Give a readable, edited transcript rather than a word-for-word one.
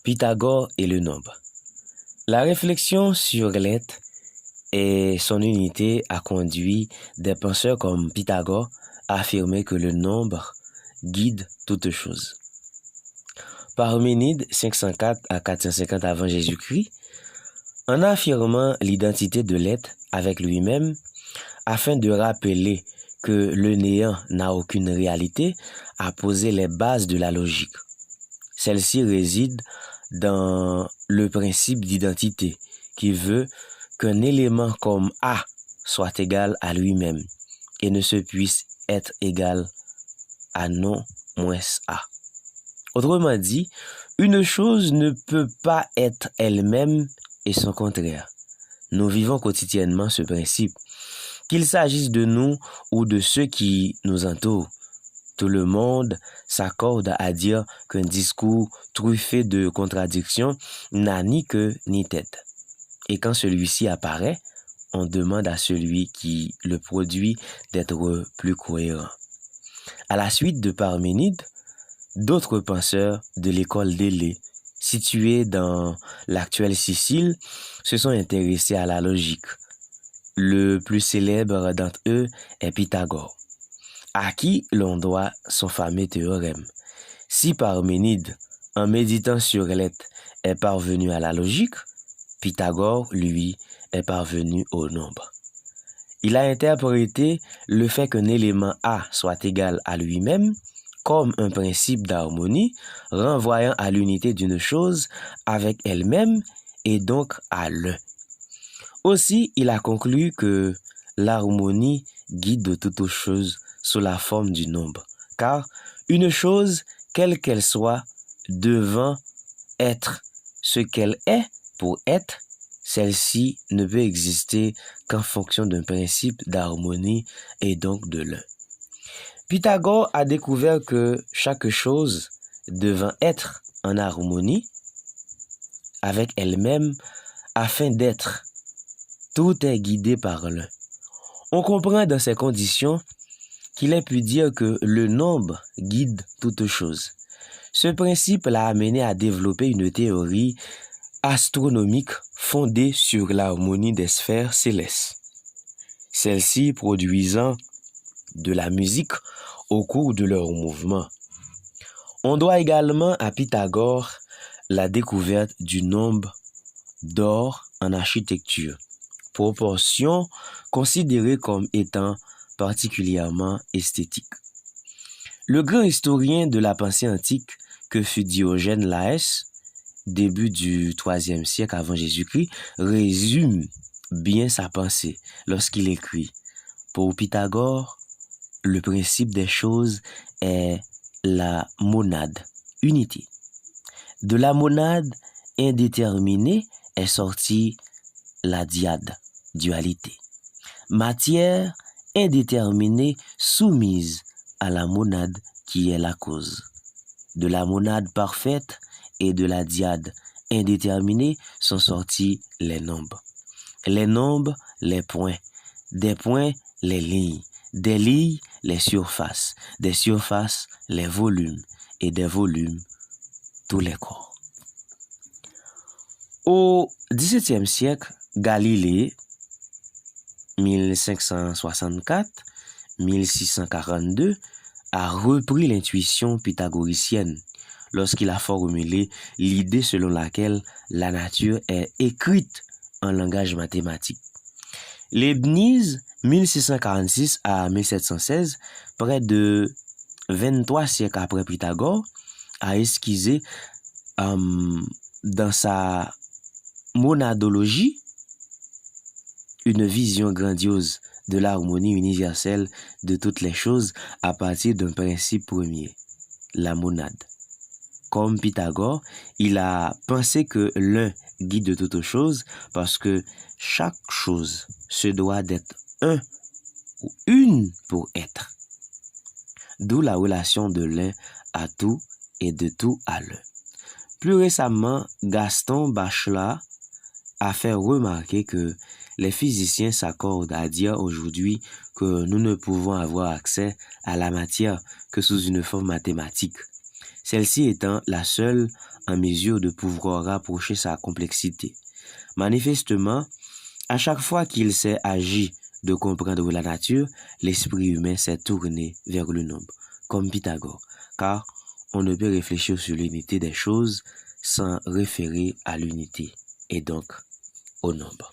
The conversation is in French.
Pythagore et le nombre. La réflexion sur l'être et son unité a conduit des penseurs comme Pythagore à affirmer que le nombre guide toute chose. Parménide 504 à 450 avant Jésus-Christ, en affirmant l'identité de l'être avec lui-même, afin de rappeler que le néant n'a aucune réalité, a posé les bases de la logique. Celle-ci réside dans le principe d'identité qui veut qu'un élément comme A soit égal à lui-même et ne se puisse être égal à non moins A. Autrement dit, une chose ne peut pas être elle-même et son contraire. Nous vivons quotidiennement ce principe. Qu'il s'agisse de nous ou de ceux qui nous entourent, tout le monde s'accorde à dire qu'un discours truffé de contradictions n'a ni queue ni tête. Et quand celui-ci apparaît, on demande à celui qui le produit d'être plus cohérent. À la suite de Parménide, d'autres penseurs de l'école d'Élée, située dans l'actuelle Sicile, se sont intéressés à la logique. Le plus célèbre d'entre eux est Pythagore, à qui l'on doit son fameux théorème. Si Parménide, en méditant sur l'être, est parvenu à la logique, Pythagore, lui, est parvenu au nombre. Il a interprété le fait qu'un élément A soit égal à lui-même comme un principe d'harmonie, renvoyant à l'unité d'une chose avec elle-même et donc à l'un. Aussi, il a conclu que l'harmonie guide toute chose sous la forme du nombre, car une chose, quelle qu'elle soit, devant être ce qu'elle est pour être, celle-ci ne peut exister qu'en fonction d'un principe d'harmonie et donc de l'un. Pythagore a découvert que chaque chose devant être en harmonie avec elle-même afin d'être, tout est guidé par l'un. On comprend dans ces conditions qu'il ait pu dire que le nombre guide toute chose. Ce principe l'a amené à développer une théorie astronomique fondée sur l'harmonie des sphères célestes. Celles-ci produisant de la musique au cours de leur mouvement. On doit également à Pythagore la découverte du nombre d'or en architecture, proportion considérée comme étant particulièrement esthétique. Le grand historien de la pensée antique que fut Diogène Laës, début du IIIe siècle avant Jésus-Christ, résume bien sa pensée lorsqu'il écrit « Pour Pythagore, le principe des choses est la monade, unité. De la monade indéterminée est sortie la dyade, dualité. Matière indéterminée soumise à la monade qui est la cause. De la monade parfaite et de la dyade indéterminée sont sortis les nombres. Les nombres, les points. Des points, les lignes. Des lignes, les surfaces. Des surfaces, les volumes. Et des volumes, tous les corps. Au XVIIe siècle, Galilée, 1564-1642, a repris l'intuition pythagoricienne lorsqu'il a formulé l'idée selon laquelle la nature est écrite en langage mathématique. Leibniz, 1646 à 1716, près de 23 siècles après Pythagore, a esquissé dans sa monadologie une vision grandiose de l'harmonie universelle de toutes les choses à partir d'un principe premier, la monade. Comme Pythagore, il a pensé que l'un guide toute chose parce que chaque chose se doit d'être un ou une pour être. D'où la relation de l'un à tout et de tout à l'un. Plus récemment, Gaston Bachelard a fait remarquer que les physiciens s'accordent à dire aujourd'hui que nous ne pouvons avoir accès à la matière que sous une forme mathématique. celle-ci étant la seule en mesure de pouvoir rapprocher sa complexité. Manifestement, à chaque fois qu'il s'est agi de comprendre la nature, l'esprit humain s'est tourné vers le nombre, comme Pythagore, car on ne peut réfléchir sur l'unité des choses sans référer à l'unité et donc au nombre.